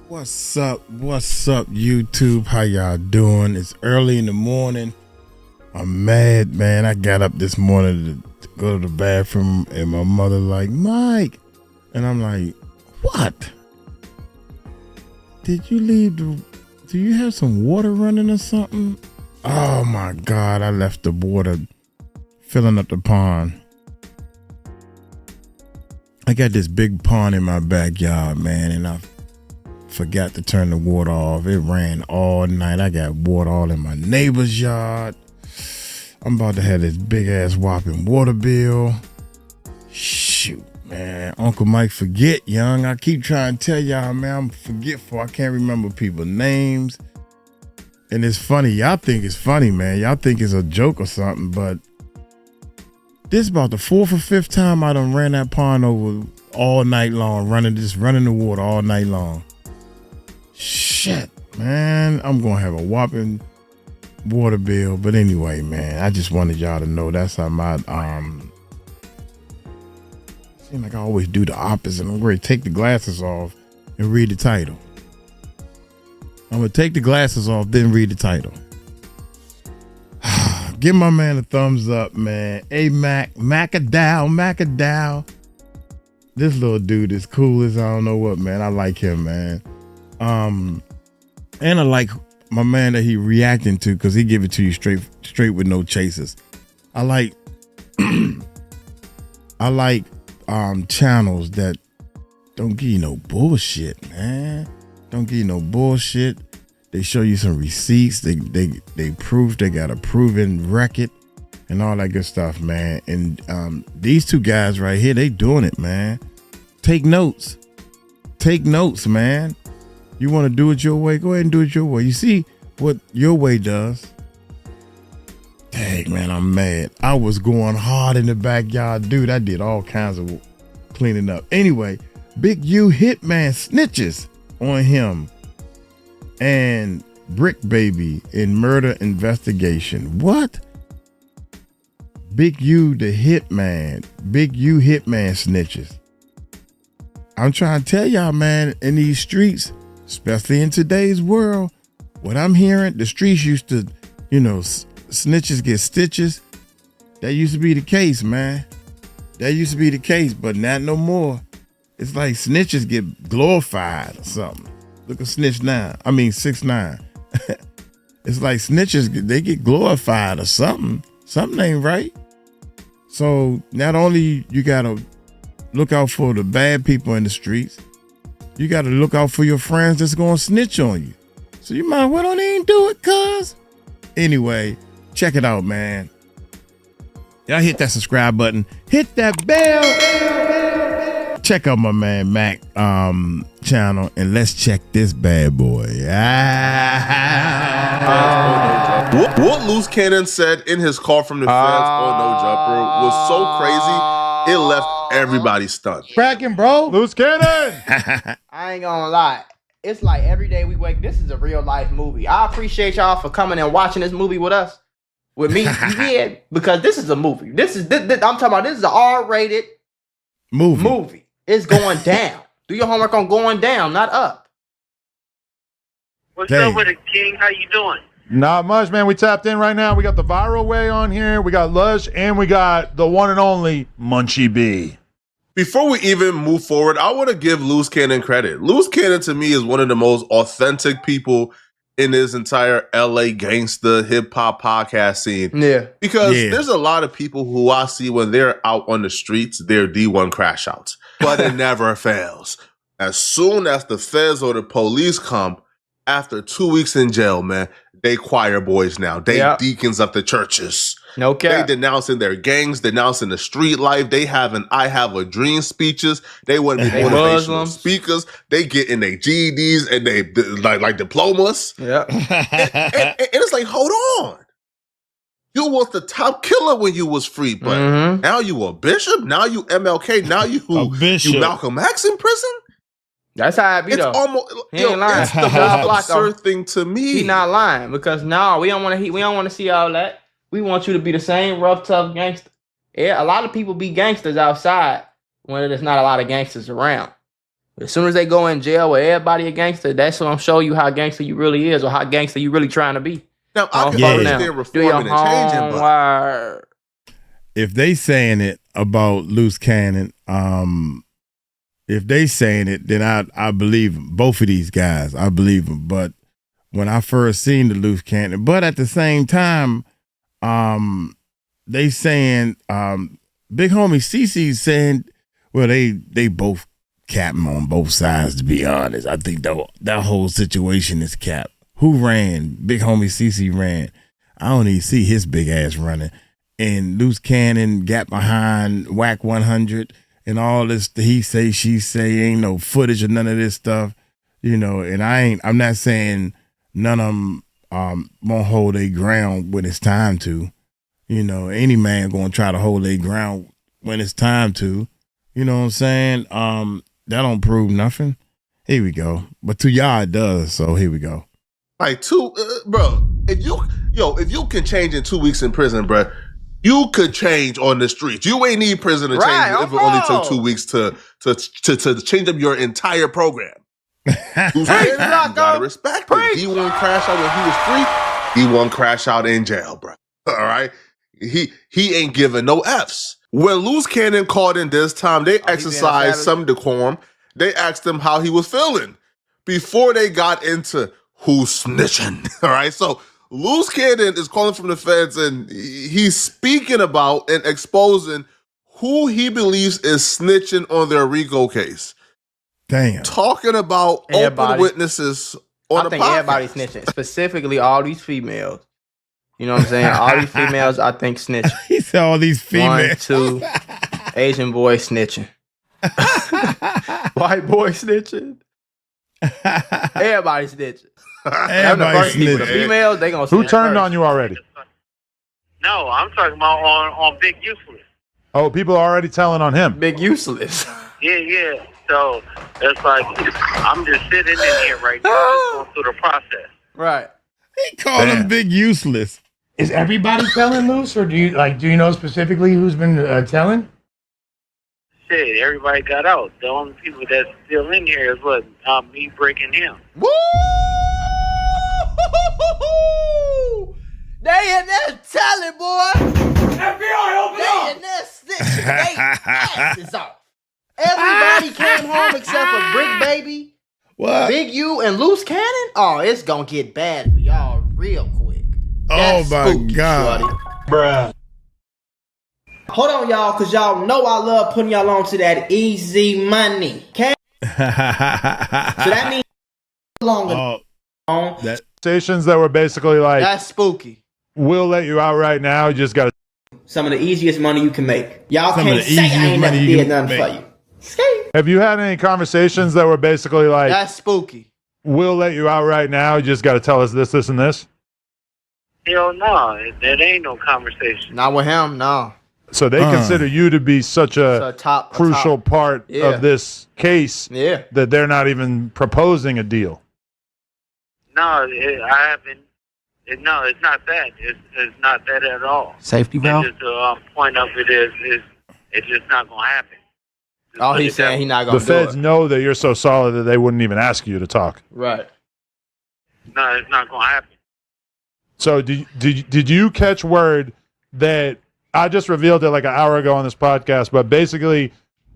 What's up, YouTube? How y'all doing? It's early in the morning. I'm mad, man. I got up this morning to go to the bathroom, and my mother like, Mike. And I'm like, what? Do you have some water running or something? Oh my God, I left the water filling up the pond. I got this big pond in my backyard, man, and I forgot to turn the water off. It ran all night. I got water all in my neighbor's yard. I'm about to have this big ass whopping water bill. Shoot, man. Uncle Mike forget, young. I keep trying to tell y'all, man, I'm forgetful. I can't remember people's names. And it's funny. Y'all think it's funny, man. Y'all think it's a joke or something, but this is about the fourth or fifth time I done ran that pond over all night long, running the water all night long. Shit, man, I'm gonna have a whopping water bill. But anyway, man, I just wanted y'all to know that's how my seem like I always do the opposite. I'm ready to take the glasses off and read the title. I'm gonna take the glasses off, then read the title. Give my man a thumbs up, man. Hey, 𝗟𝗚𝗡𝗞𝗦. This little dude is cool as I don't know what, man. I like him, man. And I like my man that he reacting to, because he give it to you straight with no chasers. I like channels that don't give you no bullshit, man. Don't give you no bullshit. They show you some receipts. They prove they got a proven record and all that good stuff, man. And these two guys right here, they doing it, man. Take notes. Take notes, man. You want to do it your way? Go ahead and do it your way. You see what your way does. Dang, man, I'm mad. I was going hard in the backyard. Dude, I did all kinds of cleaning up. Anyway, Big U Hitman snitches on him and Brick Baby in murder investigation. What? Big U the Hitman. Big U Hitman snitches. I'm trying to tell y'all, man, in these streets, especially in today's world, what I'm hearing, the streets used to, snitches get stitches. That used to be the case, man. That used to be the case, but not no more. It's like snitches get glorified or something. Look at Snitch 9. I mean 6ix9ine. It's like snitches, they get glorified or something. Something ain't right. So not only you gotta look out for the bad people in the streets, you gotta look out for your friends that's gonna snitch on you. So you might well don't even do it, cuz. Anyway, check it out, man. Y'all hit that subscribe button. Hit that bell. Check out my man Mac channel, and let's check this bad boy. What Loose Cannon said in his call from the feds on No Jumper was so crazy, it left everybody stunned. Cracking, bro. Loose Cannon. I ain't gonna lie. It's like every day we wake. This is a real life movie. I appreciate y'all for coming and watching this movie with us, with me, yeah, because this is a movie. This I'm talking about. This is an R-rated movie. It's going down. Do your homework on going down, not up. What's up with it, King? How you doing? Not much, man. We tapped in right now. We got the Viral Way on here. We got Lush, and we got the one and only Munchie B. Before we even move forward, I want to give Loose Cannon credit. Loose Cannon, to me, is one of the most authentic people in this entire LA gangsta hip-hop podcast scene. Yeah. Because there's a lot of people who I see when they're out on the streets, they're D1 crash outs. But it never fails. As soon as the feds or the police come, after 2 weeks in jail, man, they choir boys now. They deacons of the churches. No cap. They denouncing their gangs, denouncing the street life. They having I Have a Dream speeches. They want to be motivational speakers. They get in their GEDs and they like diplomas. Yeah. and it's like, hold on. You was the top killer when you was free, but now you a bishop? Now you MLK? Now you Malcolm X in prison? That's how it be, though. Almost, he ain't lying. It's the most absurd thing to me. He not lying, because we don't want to see all that. We want you to be the same rough, tough gangster. Yeah, a lot of people be gangsters outside when there's not a lot of gangsters around. As soon as they go in jail with everybody a gangster, that's gonna show you how gangster you really is or how gangster you really trying to be. Now, I can understand reforming and changing, but if they saying it about Loose Cannon, if they saying it, then I believe them. Both of these guys, I believe them. But when I first seen the Loose Cannon, but at the same time, they saying, Big Homie CC saying, well, they both capping on both sides, to be honest. I think that whole situation is capped. Who ran? Big Homie CC ran. I don't even see his big ass running. And Loose Cannon got behind Whack 100 and all this he say, she say, ain't no footage or none of this stuff, you know, and I'm not saying none of them won't hold their ground when it's time to. You know, any man gonna try to hold their ground when it's time to. You know what I'm saying? That don't prove nothing. Here we go. But to y'all it does, so here we go. Like bro, if you can change in 2 weeks in prison, bro, you could change on the streets. You ain't need prison to change if it only took 2 weeks to change up your entire program. You gotta respect it. He won't crash out when he was free. He won't crash out in jail, bro. All right? He ain't giving no Fs. When Loose Cannon called in this time, they exercised some decorum. They asked him how he was feeling before they got into who's snitching. All right? So Loose Cannon is calling from the feds and he's speaking about and exposing who he believes is snitching on their RICO case. Damn. Talking about open witnesses on the podcast. I think everybody's snitching, specifically all these females. You know what I'm saying? All these females, I think, snitching. He said all these females. 1, 2, Asian boy snitching. White boy snitching. Everybody snitching. Everybody snitching. The females, they gonna snitch. Who turned first. on you already? No, I'm talking about on Big Useless. Oh, people are already telling on him. Big Useless. Yeah. So it's like I'm just sitting in here right now, just going through the process. Right. He called him Big Useless. Is everybody telling Loose, or do you know specifically who's been telling? Shit, everybody got out. The only people that's still in here is what me breaking him. Woo! They in there telling, boy. FBI, open They in there snitching. They asses off. Everybody came home except for Brick Baby, What? Big U, and Loose Cannon. Oh, it's gonna get bad for y'all real quick. That's my spooky, God. shorty. Bruh. Hold on, y'all, because y'all know I love putting y'all on to that easy money. Okay? So that means longer. That Stations that were basically like, That's spooky. we'll let you out right now. You just got to. Some of the easiest money you can make. Y'all Some of can't the say I easiest ain't never money you did can nothing make. for you. See? Have you had any conversations that were basically like, That's spooky. we'll let you out right now. You just got to tell us this, this, and this? Hell no, that ain't no conversation. Not with him, no. So they consider you to be such a crucial part of this case that they're not even proposing a deal. No, I haven't. No, it's not that. It's not that at all. Safety valve? It's just the point of it is it's just not going to happen. Oh, he's saying he's not going The to do it. feds know that you're so solid that they wouldn't even ask you to talk. Right. No, it's not going to happen. So did you catch word that I just revealed it like an hour ago on this podcast, but basically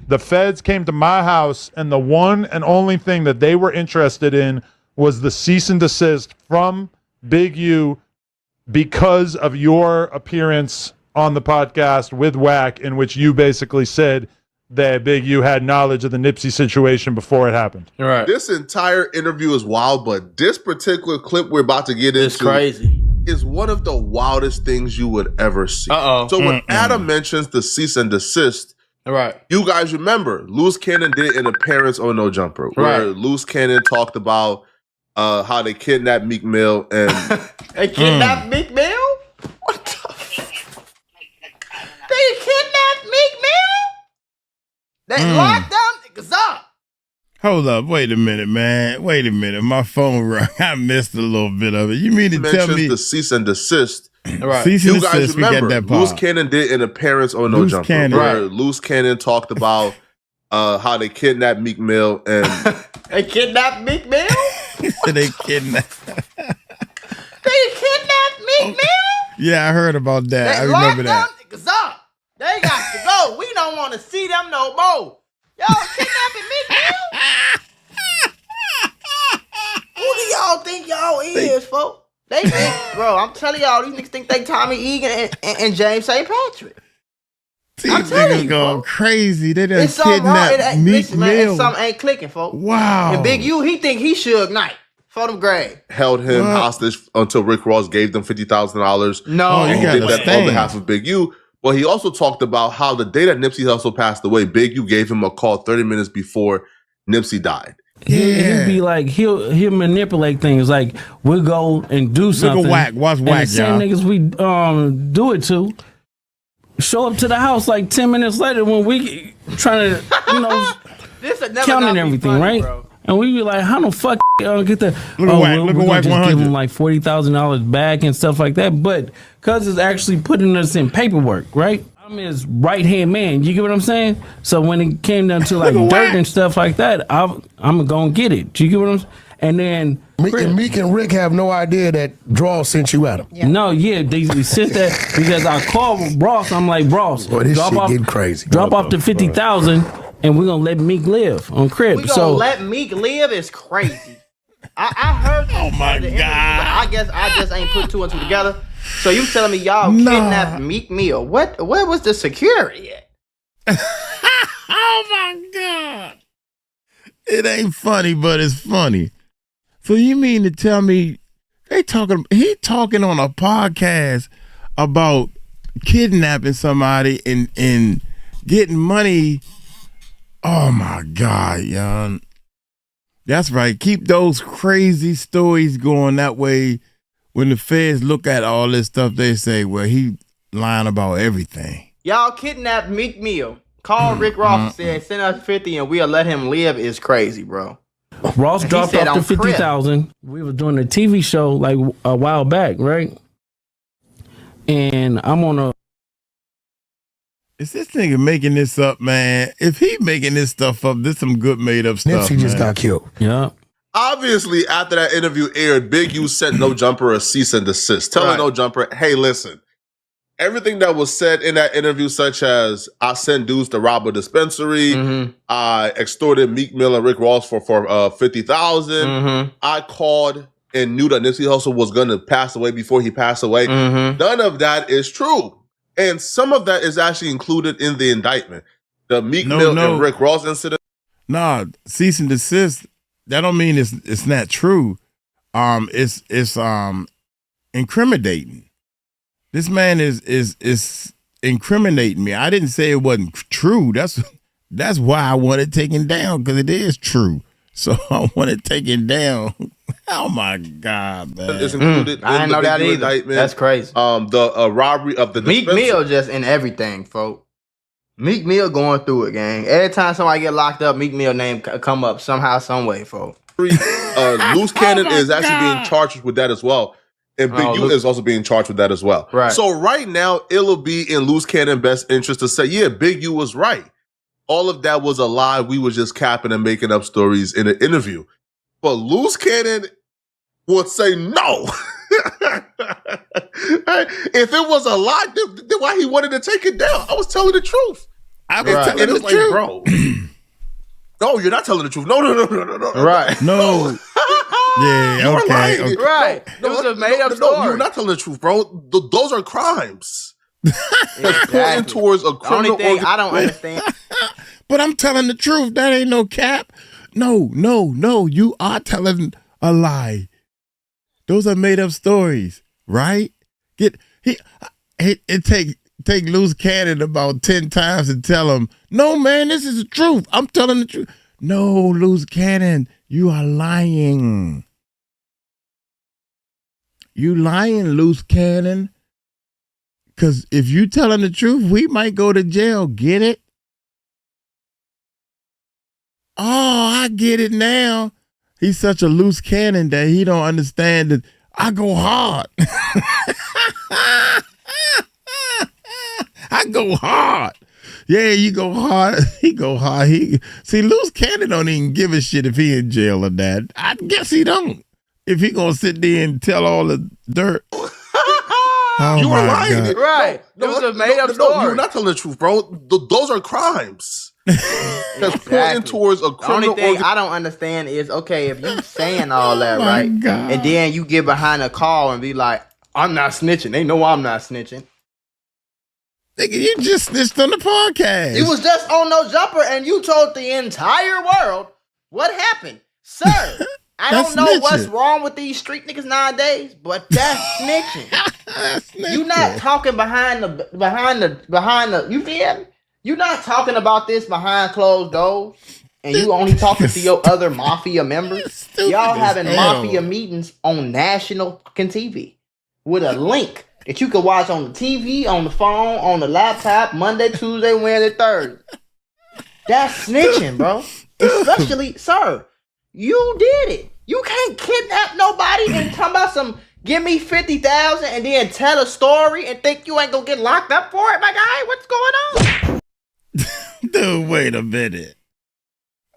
the feds came to my house and the one and only thing that they were interested in was the cease and desist from Big U because of your appearance on the podcast with Whack, in which you basically said that Big U had knowledge of the Nipsey situation before it happened. Right. This entire interview is wild, but this particular clip we're about to get It's into crazy. is one of the wildest things you would ever see. Uh-oh. So when Adam mentions the cease and desist, Right. you guys remember Loose Cannon did an appearance on No Jumper, where Right. Loose Cannon talked about how they kidnapped Meek Mill and They kidnapped Meek Mill? What the They kidnapped Meek Mill? They locked them niggas up. Hold up, wait a minute, man. Wait a minute. My phone rang. I missed a little bit of it. You mean to tell mentions me the cease and desist. Right. cease and You guys desist, we got remember that part. Loose Cannon did an appearance on No Loose Jumper, Cannon. where Right. Loose Cannon talked about how they kidnapped Meek Mill and They kidnapped Meek Mill? They kidnapped. They kidnapped Meek Mill? Yeah, I heard about that. I remember that. Lock them niggas up. They got to go. We don't want to see them no more. Y'all kidnapping Meek Mill? Who do y'all think y'all is, folks? They think, bro, I'm telling y'all, these niggas think they Tommy Egan and James St. Patrick. These I'm telling niggas you, going folks. crazy. They done It's something wrong. kidnapped Meek Listen, man, Mill. something ain't clicking, folks. Wow. And Big U, he think he Suge Knight for them grave. held him What? hostage until Rick Ross gave them $50,000. No. Oh, And you he gotta did that on stand. behalf of Big U. But he also talked about how the day that Nipsey Hussle passed away, Big U gave him a call 30 minutes before Nipsey died. Yeah. He'll be like, he'll manipulate things. Like, we'll go and do something. Look at Whack. Watch and Whack, the same y'all. niggas we do it to show up to the house like 10 minutes later when we trying to, This would never counting not be everything, funny, right? bro. And we be like, how the fuck get that? Look at Whack. we're Look at gonna Whack just 100. give him like $40,000 back and stuff like that. But cuz it's actually putting us in paperwork, right? I'm his right hand man. You get what I'm saying? So when it came down to like Look at dirt Whack. and stuff like that, I'm gonna get it. You get what I'm saying? And then Meek and Rick have no idea that Draw sent you at him. they sent that because I called Ross. I'm like, Ross, Boy, this shit getting crazy. drop off the 50,000, and we're gonna let Meek live on crib. We gonna let Meek live is crazy. I heard. Oh my the interview, God. but I guess I just ain't put two and two together. So you telling me y'all Nah. kidnapped Meek Mill? Where was the security at? Oh my God. It ain't funny, but it's funny. So you mean to tell me he talking on a podcast about kidnapping somebody and getting money? Oh my God, young. That's right. Keep those crazy stories going. That way when the feds look at all this stuff, they say, well, he lying about everything. Y'all kidnapped Meek Mill. Called Rick Ross and said, send us 50 and we'll let him live is crazy, bro. Ross And he dropped said off the on crib. 50,000. We were doing a TV show like a while back, right? And I'm on a Is this nigga making this up, man? If he making this stuff up, this some good made up stuff. Nipsey just man. got killed. yeah. Obviously, after that interview aired, Big U sent No Jumper a cease and desist, telling Right. No Jumper, hey, listen, everything that was said in that interview, such as I sent dudes to rob a dispensary, I extorted Meek Mill and Rick Ross for $50,000, I called and knew that Nipsey Hussle was going to pass away before he passed away. None of that is true. And some of that is actually included in the indictment. The Meek Mill and Rick Ross incident. Nah, cease and desist. That don't mean it's not true. It's incriminating. This man is incriminating me. I didn't say it wasn't true. That's why I want it taken down, because it is true. So I want it taken down. Oh my God, man! Is included I in didn't the know that Big U either. indictment. That's crazy. The robbery of the Meek dispensary. Mill just in everything, folks. Meek Mill going through it, gang. Every time somebody get locked up, Meek Mill name come up somehow, some way, folks. Loose Cannon is actually being charged with that as well. And Big U is also being charged with that as well. Right. So right now, it'll be in Loose Cannon best interest to say, yeah, Big U was right. All of that was a lie. We were just capping and making up stories in an interview. But Loose Cannon would say no. If it was a lie, then why he wanted to take it down? I was telling the truth. I was And telling it was the like, truth, bro. No, you're not telling the truth. No. Right. No. Yeah. You're Okay. lying. Okay. Right. It was a made up story. No, you're not telling the truth, bro. Those are crimes. That's pointing Exactly. towards a The only criminal thing I don't understand. But I'm telling the truth. That ain't no cap. No. You are telling a lie. Those are made up stories, right? Take Loose Cannon about 10 times and tell him, no, man, this is the truth. I'm telling the truth. No, Loose Cannon, you are lying. You lying, Loose Cannon. Because if you telling the truth, we might go to jail. Get it? Oh, I get it now. He's such a loose cannon that he don't understand that I go hard. I go hard. Yeah, you go hard. He go hard. See, Loose Cannon don't even give a shit if he in jail or that. I guess he don't. If he gonna sit there and tell all the dirt. Oh you were my lying. God. Right. It was a made up story. You're not telling the truth, bro. Those are crimes. That's pointing towards a The only criminal thing I don't understand is, okay, if you saying all that, my right, God. and then you get behind a call and be like, I'm not snitching. They know I'm not snitching. Nigga, you just snitched on the podcast. You was just on No Jumper and you told the entire world what happened. Sir, I don't know what's wrong with these street niggas nowadays, but that's snitching. That's snitching. You not talking behind the, you feel me? You not talking about this behind closed doors, and you only talking to your other mafia members. Y'all having mafia meetings on national fucking TV with a link that you can watch on the TV, on the phone, on the laptop, Monday, Tuesday, Wednesday, Thursday. That's snitching, bro. Especially, sir, you did it. You can't kidnap nobody and talk about some give me 50,000 and then tell a story and think you ain't gonna get locked up for it, my guy. What's going on? Dude, wait a minute.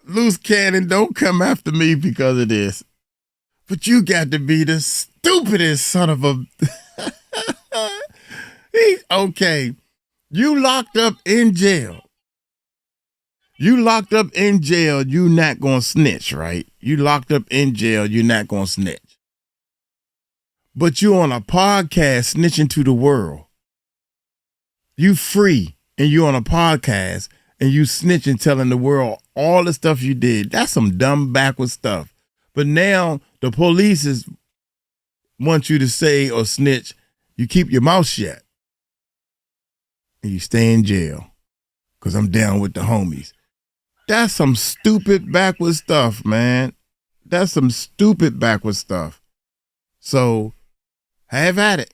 Loose Cannon, don't come after me because of this. But you got to be the stupidest son of a... Okay, you locked up in jail. You locked up in jail, you not gonna snitch, right? You locked up in jail, you're not gonna snitch. But you on a podcast snitching to the world. You free and you on a podcast and you snitching telling the world all the stuff you did. That's some dumb backwards stuff. But now the police want you to say or snitch, you keep your mouth shut. And you stay in jail. Cause I'm down with the homies. That's some stupid backwards stuff, man. That's some stupid backwards stuff. So have at it.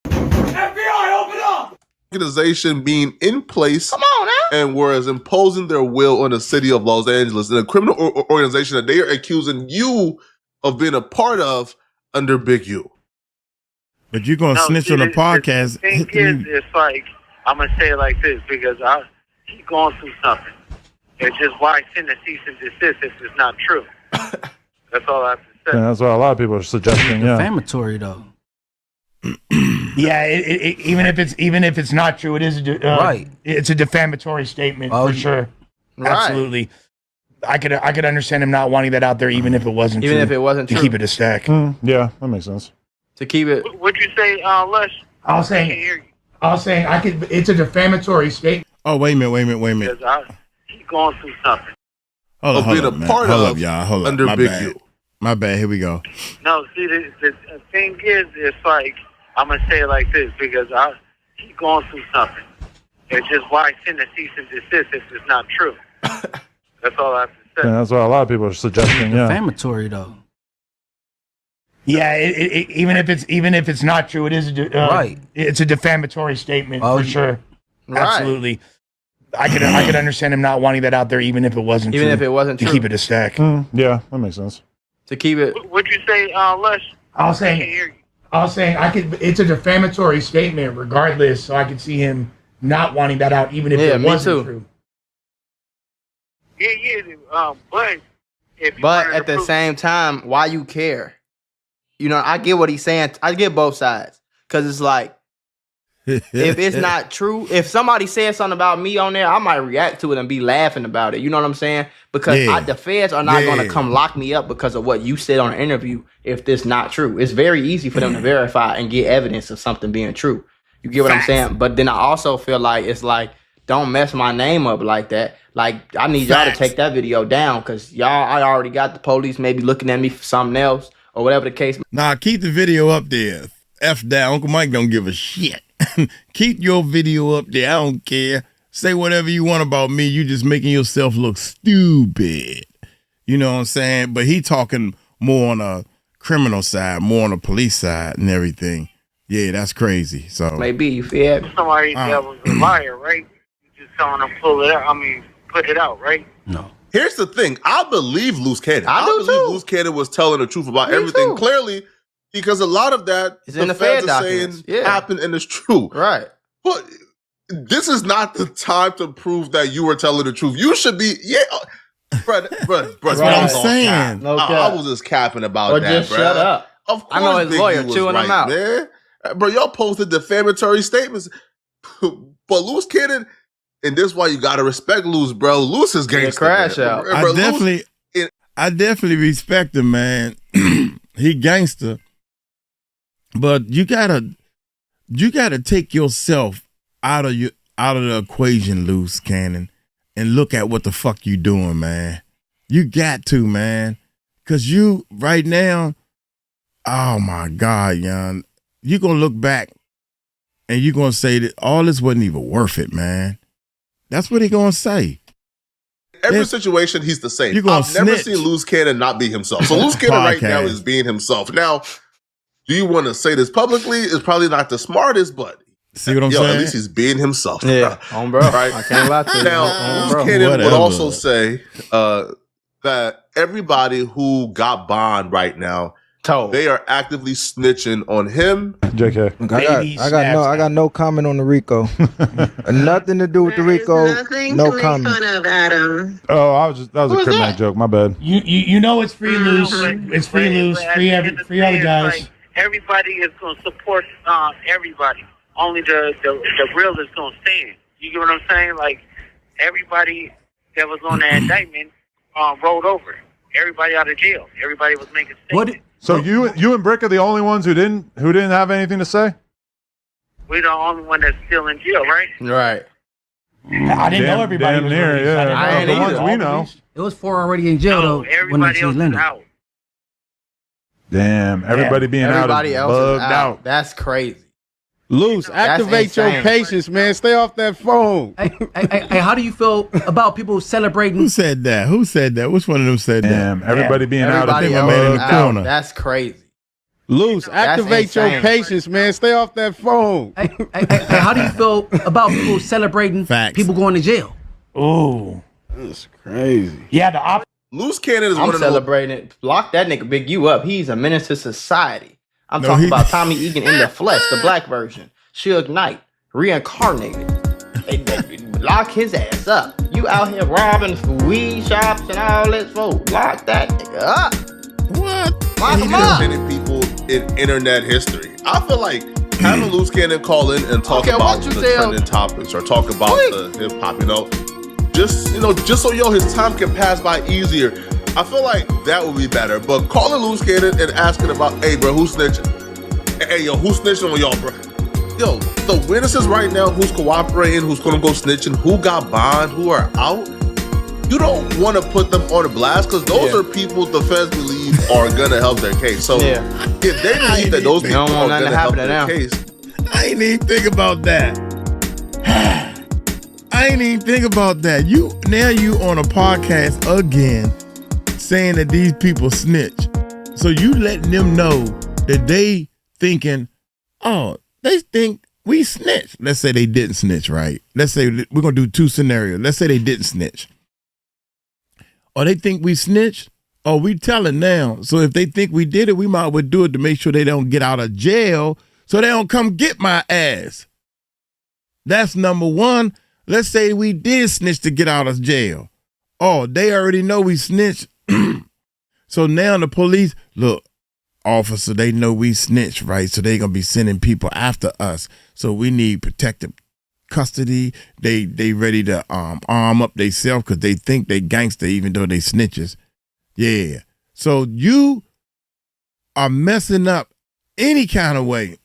FBI, open up! Organization being in place, Come on now. and whereas imposing their will on the city of Los Angeles and a criminal organization that they are accusing you of being a part of under Big U. But you're gonna snitch on the podcast. The thing is, it's like, I'm going to say it like this, because he's going through something. It's just why send a cease and desist if it's not true. That's all I have to say. Yeah, that's what a lot of people are suggesting. Yeah, Defamatory though. Yeah, even if it's not true, it is right. It's a defamatory statement for sure. Right. Absolutely. I could understand him not wanting that out there, even if it wasn't Even true. if it wasn't to true. keep it a stack. yeah, that makes sense. To keep it. What'd you say, Les? I was saying it's a defamatory statement. Oh, wait a minute. Because he's going through something. Hold being up, a man. part Hold of up, y'all. Hold up. under My Big bad. U. My bad. Here we go. No, see, the thing is, it's like, I'm going to say it like this, because he's going through something. It's just why send a cease and desist if it's not true. That's all I have to say. Yeah, that's what a lot of people are suggesting. Yeah, Defamatory though. Yeah, even if it's not true, it is right. It's a defamatory statement for sure. Right. Absolutely. I could understand him not wanting that out there, even if it wasn't Even true. if it wasn't to true. keep it a stack. yeah, that makes sense. To keep it. What'd you say, Les? I was saying it's a defamatory statement regardless, so I could see him not wanting that out, even if Yeah, it me wasn't too. true. Yeah, but if you But wanted at to the prove- same time, why you care? You know, I get what he's saying. I get both sides. Because it's like, if it's not true, if somebody says something about me on there, I might react to it and be laughing about it. You know what I'm saying? Because Yeah. the feds are not going Yeah. to come lock me up because of what you said on an interview if this not true. It's very easy for them to verify and get evidence of something being true. You get what I'm saying? But then I also feel like it's like, don't mess my name up like that. Like, I need y'all to take that video down because I already got the police maybe looking at me for something else or whatever the case. Nah, keep the video up there. F down. Uncle Mike don't give a shit. Keep your video up there. I don't care. Say whatever you want about me. You just making yourself look stupid. You know what I'm saying? But he talking more on a criminal side, more on the police side and everything. Yeah, that's crazy. So Maybe, you feel me? somebody that was a liar, right? You just telling them pull it out. I mean, put it out, right? No. Here's the thing. I believe Loose Cannon. I do believe too. Loose Cannon was telling the truth about Me everything too. clearly because a lot of that It's in the Fed feds are saying documents. Yeah. happened and it's true. Right. But this is not the time to prove that you were telling the truth. You should be, bro. That's what I'm saying. No I was just capping about or that, just bro. shut up. Of course, I know his Big lawyer U was chewing him out. man. Bro, y'all posted defamatory statements. But Loose Cannon, and this is why you gotta respect Loose, bro. Loose is gangster. Crash man. out. Bro, I definitely respect him, man. He gangster. But you gotta take yourself out of the equation, Loose Cannon, and look at what the fuck you doing, man. You got to, man. Cause you right now, oh my God, young, you gonna look back and you gonna say that all this wasn't even worth it, man. That's what he gonna say. Every situation, he's the same. You gonna I've never snitch. seen Loose Cannon not be himself. So Loose Cannon right now is being himself. Now, do you want to say this publicly? It's probably not the smartest, but see what I'm saying? At least he's being himself. Yeah, on bro. Right? I can't lie to you. Now, Loose bro. Cannon would Whatever. also say that everybody who got bond right now, Told. they are actively snitching on him. JK. I got no comment on the RICO. Nothing to do with the RICO. No comment. Oh, that was a criminal joke. My bad. You know it's free loose. It's free loose. Free other guys. Like, everybody is going to support everybody. Only the real is going to stand. You get what I'm saying? Like, everybody that was on that indictment rolled over. Everybody out of jail. Everybody was making statements. So you and Brick are the only ones who didn't have anything to say? We're the only one that's still in jail, right? Right. I didn't know everybody damn was near, released. yeah. I didn't The know ones we know. It was 4 already in jail, though, when they everybody changed else is Linda. out. Damn, everybody being Everybody out is else is bugged out. That's crazy. Loose, activate your insane. patience, man. Stay off that phone. Hey, how do you feel about people celebrating? Who said that? Which one of them said Damn, everybody being out. I Everybody think my else man in is the out. corner. That's crazy. Loose, activate your insane. patience, man. Stay off that phone. Hey, how do you feel about people celebrating Facts. people going to jail? Ooh. That's crazy. Yeah, the op. Loose Cannon is I'm one of the celebrating it. Lock that nigga Big U up. He's a menace to society. I'm No, talking he- about Tommy Egan in the flesh, the black version. Suge Knight, reincarnated. They lock his ass up. You out here robbing weed shops and all this, folks. Lock that nigga up. What? Lock He him up. defended people in internet history. I feel like having Loose Cannon call in and talk Okay, about what you the tell- trending topics or talk about the hip hop, just so his time can pass by easier. I feel like that would be better. But calling Loose Cannon and asking about, hey, bro, who's snitching? Hey, yo, who's snitching on y'all, bro? Yo, the witnesses right now, who's cooperating, who's gonna go snitching, who got bond, who are out. You don't want to put them on a blast because those are people the feds believe are gonna help their case. So if they believe that those people don't want are nothing to gonna help happen to their them. case, I ain't even think about that. I ain't even think about that. You on a podcast again saying that these people snitch. So you letting them know that they thinking, oh, they think we snitch. Let's say they didn't snitch, right? Let's say we're gonna do 2 scenarios. Let's say they didn't snitch. Or they think we snitched. Oh, we telling now. So if they think we did it, we might well do it to make sure they don't get out of jail so they don't come get my ass. That's number one. Let's say we did snitch to get out of jail. Oh, they already know we snitched. So now the police, look, officer, they know we snitched, right? So they gonna be sending people after us. So we need protective custody. They ready to arm up themselves because they think they gangster even though they snitches. Yeah. So you are messing up any kind of way.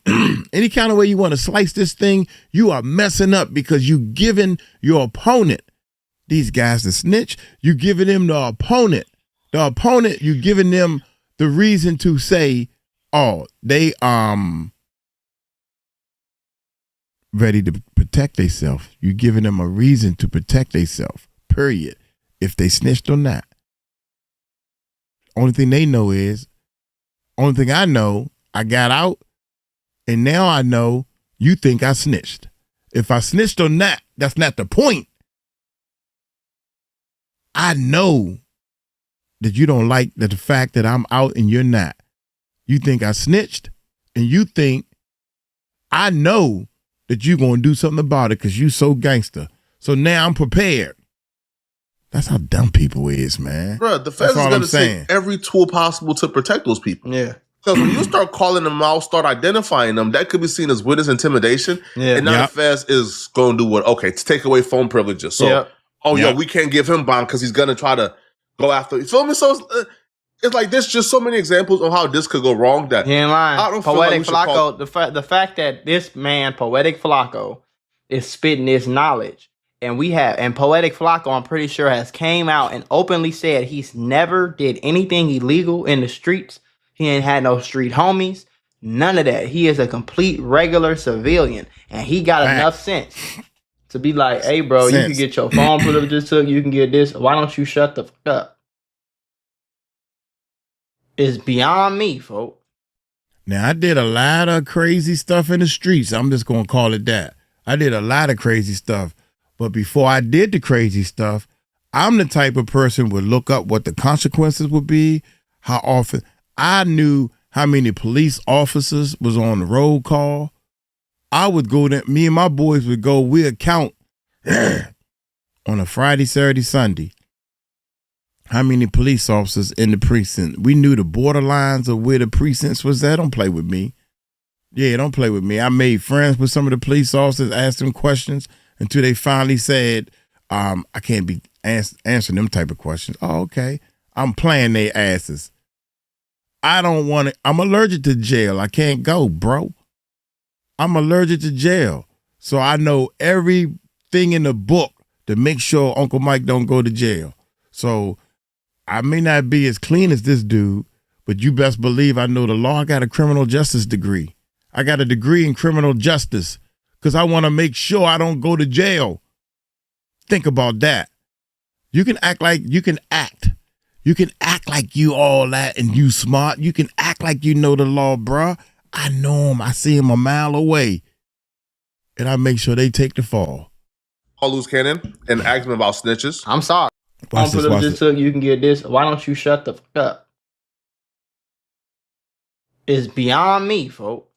Any kind of way you want to slice this thing, you are messing up because you giving your opponent, these guys to snitch, you giving them the opponent, you giving them the reason to say, oh, they ready to protect themselves. You giving them a reason to protect themselves, period, if they snitched or not. Only thing they know is, only thing I know, I got out, and now I know you think I snitched. If I snitched or not, that's not the point. I know that you don't like the fact that I'm out and you're not. You think I snitched, and you think I know that you're going to do something about it because you so gangster. So now I'm prepared. That's how dumb people is, man. Bro, the feds is going to take every tool possible to protect those people. Yeah. Because when you start calling them out, start identifying them, that could be seen as witness intimidation. Yeah. And now the feds is going to do what? Okay, to take away phone privileges. So, yo, we can't give him bond because he's going to try to go after. You feel me? So it's like there's just so many examples of how this could go wrong that he ain't lying. I don't Poetic feel like Flacco, the fact that this man, Poetic Flacco, is spitting this knowledge, and Poetic Flacco, I'm pretty sure, has came out and openly said he's never did anything illegal in the streets. He ain't had no street homies, none of that. He is a complete regular civilian, and he got enough sense to be like, hey, bro, you can get your phone privileges took, you can get this. Why don't you shut the fuck up? It's beyond me, folks. Now, I did a lot of crazy stuff in the streets. I'm just going to call it that. I did a lot of crazy stuff. But before I did the crazy stuff, I'm the type of person would look up what the consequences would be, how often. I knew how many police officers was on the roll call. I would go there, me and my boys would go, we'd count on a Friday, Saturday, Sunday, how many police officers in the precinct. We knew the borderlines of where the precincts was at. Don't play with me. Yeah, don't play with me. I made friends with some of the police officers, asked them questions until they finally said, I can't be answering them type of questions. Oh, okay. I'm playing their asses. I don't want to. I'm allergic to jail. I can't go, bro. I'm allergic to jail. So I know everything in the book to make sure Uncle Mike don't go to jail. So I may not be as clean as this dude, but you best believe I know the law. I got a criminal justice degree. I got a degree in criminal justice because I want to make sure I don't go to jail. Think about that. You can act like you can act. You can act like you all that and you smart. You can act like you know the law, bruh. I know him. I see him a mile away. And I make sure they take the fall. Call loose cannon and ask him about snitches. I'm sorry. Watch this. You can get this. Why don't you shut the fuck up? It's beyond me, folks.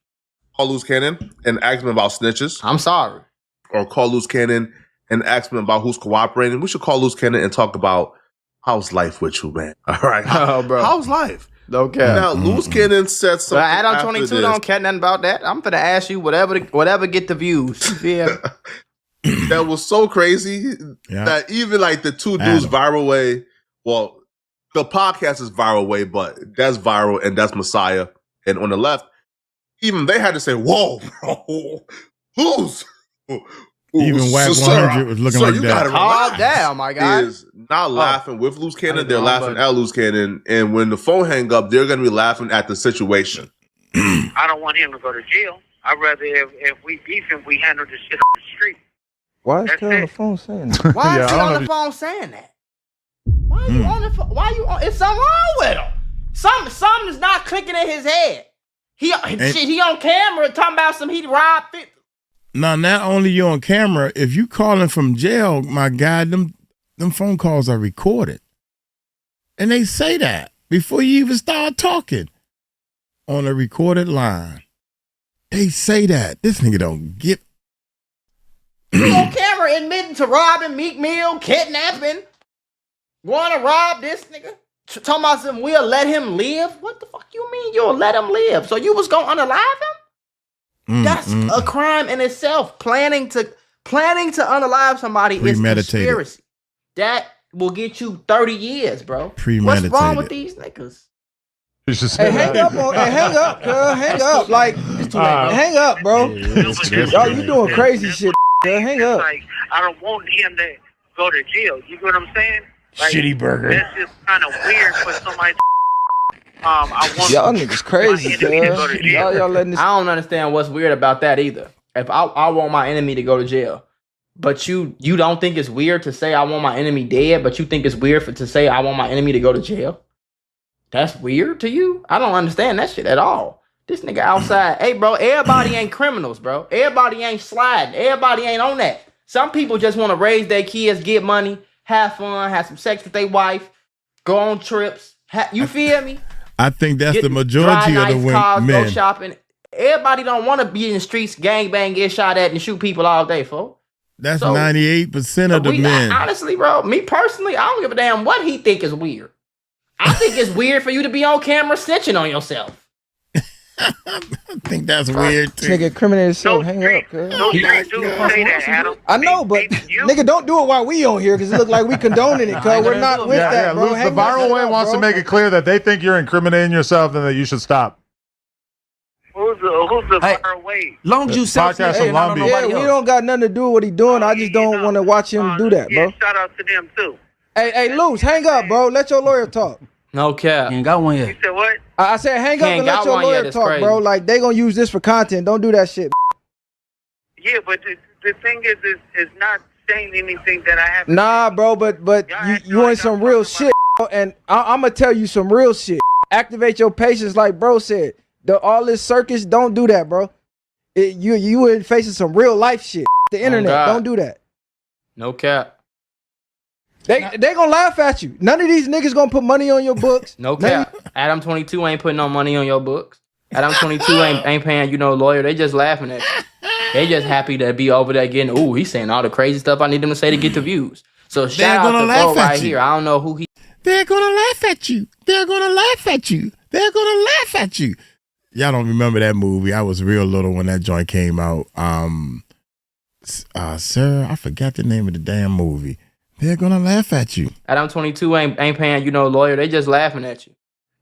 Call loose cannon and ask him about snitches. I'm sorry. Or call loose cannon and ask him about who's cooperating. We should call loose cannon and talk about how's life with you, man. All right. Bro. How's life? Okay. Now, loose cannon said something. But Adam 22 don't care nothing about that. I'm finna ask you whatever get the views. Yeah. That was so crazy that even like the two dudes viral way. Well, the podcast is viral way, but that's viral and that's Messiah. And on the left, even they had to say, "Whoa, bro, who's?" Even Whack 100 was looking like that. Calm down, my guy. Is not laughing with loose cannon. They're laughing at loose cannon, and when the phone hang up, they're gonna be laughing at the situation. I don't want him to go to jail. I'd rather if we beef him, we handle this shit on the street. Why is he on the phone saying that? Why is he on the phone saying that? Why are you on the phone? Why are you on? It's something wrong with him. Something is not clicking in his head. He on camera talking about he robbed 50. Now, not only you on camera, if you calling from jail, my guy, them phone calls are recorded. And they say that before you even start talking on a recorded line. They say that. This nigga don't get. You on camera admitting to robbing Meek Mill, kidnapping, going to rob this nigga. Talking about something, we'll let him live? What the fuck you mean you'll let him live? So you was going to unalive him? That's a crime in itself. Planning to unalive somebody is conspiracy. That will get you 30 years, bro. Premeditated. What's wrong with these niggas? Hey, hang up, cuz. Hang up. Like, it's too late. Hang up, bro. Y'all, you doing crazy shit, cuz. Hang up. Like, I don't want him to go to jail. You get what I'm saying? Like, Shitty burger. That's just kind of weird for somebody. I want y'all niggas crazy, cuz. Y'all letting this. I don't understand what's weird about that either. If I want my enemy to go to jail, but you don't think it's weird to say I want my enemy dead, but you think it's weird to say I want my enemy to go to jail? That's weird to you? I don't understand that shit at all. This nigga outside, hey bro, everybody ain't criminals, bro. Everybody ain't sliding. Everybody ain't on that. Some people just want to raise their kids, get money, have fun, have some sex with their wife, go on trips. You feel me? I think that's the majority of the cars, men. go shopping. Everybody don't want to be in the streets, gangbang, get shot at, and shoot people all day, folks. That's 98% of the men. Honestly, bro, me personally, I don't give a damn what he think is weird. I think it's weird for you to be on camera snitching on yourself. I think that's weird too. Nigga, criminate himself. Hang up, cuz. No street dudes say that, Adam. I know, but nigga, don't do it while we on here because it look like we condoning it, cuz we're not with that, bro. The viral way wants to make it clear that they think you're incriminating yourself and that you should stop. Who's the far away? Long as you podcast from Long Beach. Yeah, we don't got nothing to do with what he doing. I just don't want to watch him do that, bro. Shout out to them too. Hey, Luce, hang up, bro. Let your lawyer talk. No cap. You ain't got one yet. You said what? I said hang up and let your lawyer talk, bro. Like, they gonna use this for content. Don't do that shit. Yeah, but the thing is it's not saying anything that I have. Nah, bro, but you want some real shit, bro, and I'm gonna tell you some real shit. Activate your patience, like bro said. All this circus, don't do that, bro. You were facing some real life shit. The internet, don't do that. No cap. They gonna laugh at you. None of these niggas gonna put money on your books. No cap. Adam 22 ain't putting no money on your books. Adam 22 ain't paying you no lawyer. They just laughing at you. They just happy to be over there getting, ooh, he's saying all the crazy stuff I need them to say to get the views. So shout out to bro right here. I don't know who he. They're gonna laugh at you. They're gonna laugh at you. They're gonna laugh at you. Y'all don't remember that movie. I was real little when that joint came out. Sir, I forgot the name of the damn movie. They're gonna laugh at you. Adam 22 ain't paying you no lawyer. They just laughing at you.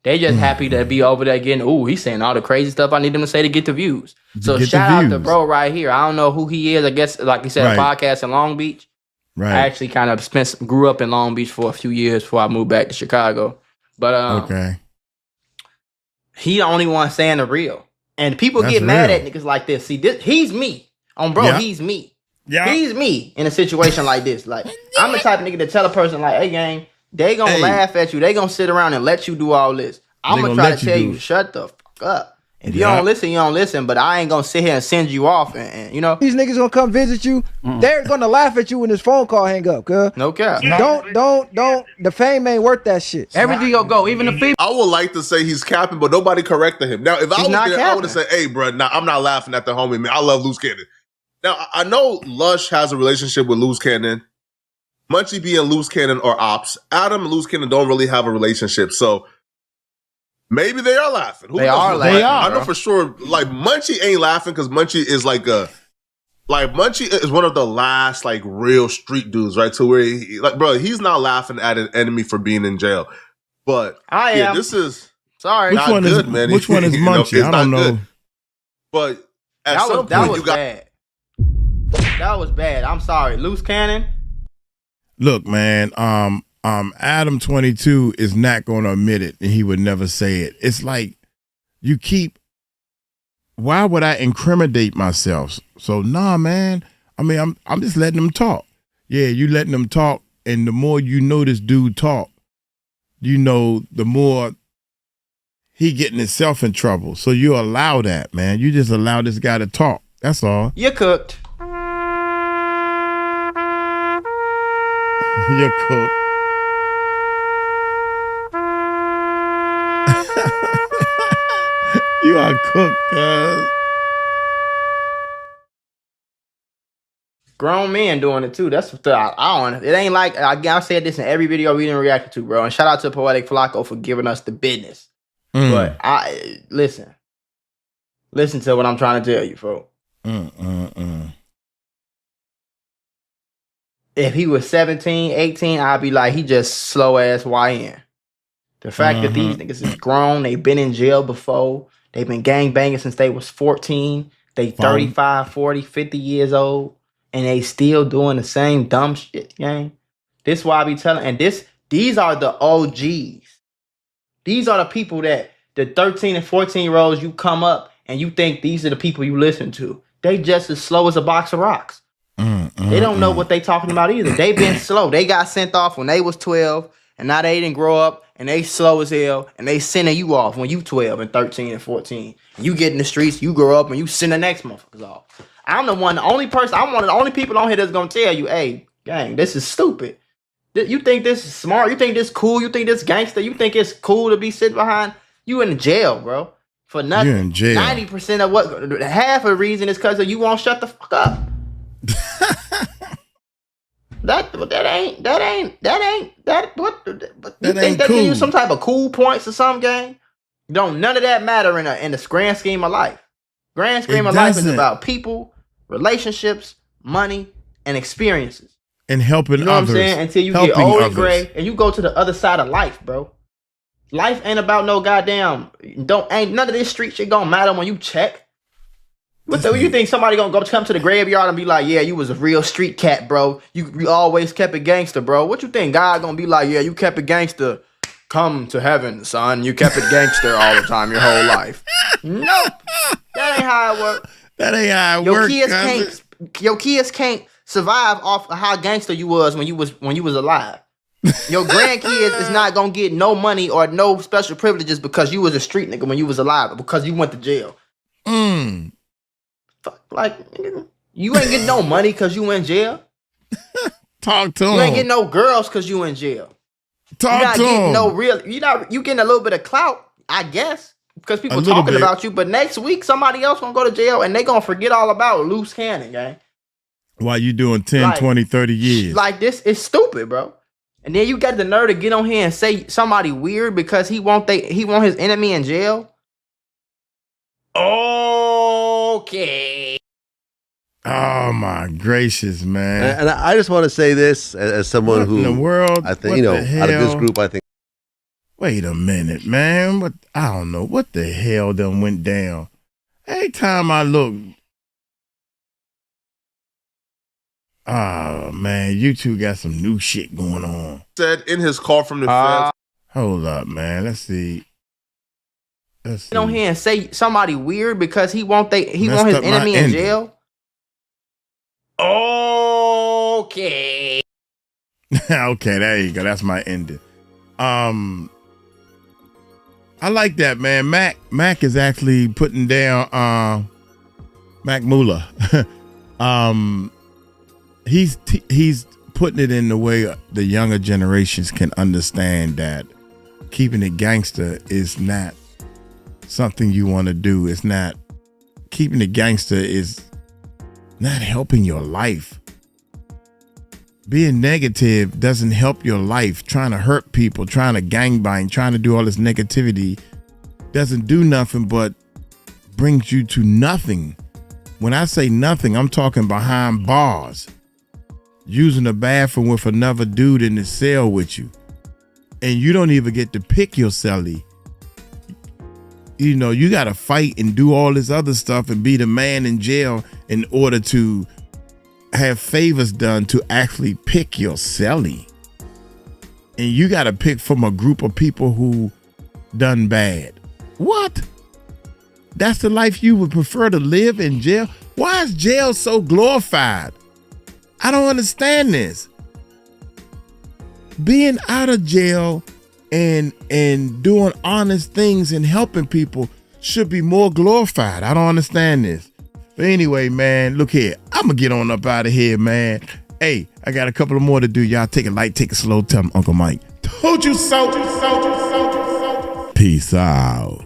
They just happy to be over there getting, ooh, he's saying all the crazy stuff I need them to say to get the views. So shout out to bro right here. I don't know who he is. I guess, like you said, a podcast in Long Beach. Right. I actually kind of grew up in Long Beach for a few years before I moved back to Chicago. But okay. He the only one saying the real. And people get mad at niggas like this. See, he's me. He's me. Yeah. He's me in a situation like this. Like, I'm the type of nigga to tell a person like, hey, gang, they gonna laugh at you. They gonna sit around and let you do all this. I'm gonna try to tell you, shut the fuck up. If you don't listen, you don't listen. But I ain't gonna sit here and send you off. And you know, these niggas gonna come visit you. They're gonna laugh at you when this phone call hang up, cuz. No cap. Don't. The fame ain't worth that shit. Everything will go, even the female. I would like to say he's capping, but nobody corrected him. Now, if I was there, I would have said, hey, bro, nah, I'm not laughing at the homie, man. I love Loose Cannon. Now, I know Lush has a relationship with Loose Cannon. Munchie being Loose Cannon or Ops. Adam and Loose Cannon don't really have a relationship, so maybe they are laughing. They are laughing. I know for sure, like, Munchie ain't laughing because Munchie is Munchie is one of the last, like, real street dudes, right? To where, he's not laughing at an enemy for being in jail. But, I am. This is sorry. Which one is Munchie? I don't know. Good. But at some point, you got... bad. That was bad. I'm sorry. Loose Cannon. Look, man, Adam 22 is not going to admit it, and he would never say it. It's like why would I incriminate myself? So, nah, man. I mean, I'm just letting them talk. Yeah, you letting them talk, and the more you know this dude talk, you know, the more he getting himself in trouble. So you allow that, man. You just allow this guy to talk. That's all. You're cooked. You're cooked. You are cooked, cuz. Grown men doing it too. That's what I don't. It ain't like I said this in every video we didn't react to, bro. And shout out to Poetic Flacco for giving us the business. But I listen to what I'm trying to tell you, folks. If he was 17, 18, I'd be like, he just slow ass YN. The fact that these niggas is grown, they've been in jail before, they've been gangbanging since they was 14, they 35, 40, 50 years old, and they still doing the same dumb shit, gang. This is why I be telling, and these are the OGs. These are the people that, the 13 and 14-year-olds, you come up and you think these are the people you listen to. They just as slow as a box of rocks. They don't know what they talking about either. They been slow. They got sent off when they was 12, and now they didn't grow up, and they slow as hell, and they sending you off when you 12 and 13 and 14. And you get in the streets, you grow up, and you send the next motherfuckers off. I'm one of the only people on here that's gonna tell you, hey, gang, this is stupid. You think this is smart? You think this cool? You think this gangster? You think it's cool to be sitting behind? You in jail, bro. for nothing. You're in jail. 90% of what, half of the reason is because you won't shut the fuck up. That you think that cool. give you some type of cool points or some game? Don't none of that matter in the grand scheme of life. Grand scheme of life is about people, relationships, money, and experiences. And helping You know others. what I'm saying? Until you Helping get old and others. gray and you go to the other side of life, bro. Life ain't about no goddamn ain't none of this street shit gonna matter when you check. What you think somebody gonna come to the graveyard and be like, yeah, you was a real street cat, bro. You always kept it gangster, bro. What you think God gonna be like, yeah, you kept it gangster. Come to heaven, son. You kept it gangster all the time your whole life. Nope. That ain't how it works. That ain't how it works. Your kids can't survive off of how gangster you was when you was alive. Your grandkids is not gonna get no money or no special privileges because you was a street nigga when you was alive, because you went to jail. Fuck, like you ain't getting no money because you in jail. Talk to him. You ain't getting no girls because you in jail. Talk to him. You getting a little bit of clout, I guess, because people talking about you. But next week somebody else gonna go to jail and they gonna forget all about loose cannon, gang. While you doing 10, 20, 30 years. Like this is stupid, bro. And then you got the nerve to get on here and say somebody weird because he want his enemy in jail. Okay. Oh my gracious, man! And I just want to say this as someone who, in the world, I think, out of this group, I think. Wait a minute, man! I don't know what the hell done went down. Every time I look, oh man, you two got some new shit going on. Said in his call from the feds. Hold up, man. Let's see. Get on here and say somebody weird because he want his enemy in jail. Okay. Okay, there you go. That's my ending. I like that, man. Mac is actually putting down Mac Mula. He's putting it in the way the younger generations can understand that keeping it gangster is not something you want to do. It's not keeping it gangster is not helping your life. Being negative doesn't help your life. Trying to hurt people, trying to gangbang, trying to do all this negativity doesn't do nothing but brings you to nothing. When I say nothing, I'm talking behind bars, using the bathroom with another dude in the cell with you, and you don't even get to pick your cellie. You know, you got to fight and do all this other stuff and be the man in jail in order to have favors done to actually pick your cellie. And you got to pick from a group of people who done bad. What? That's the life you would prefer to live in jail? Why is jail so glorified? I don't understand this. Being out of jail and doing honest things and helping people should be more glorified. I don't understand this. But anyway, man, look here. I'm going to get on up out of here, man. Hey, I got a couple of more to do. Y'all take it light, take it slow. Tell them Uncle Mike told you so. Peace out.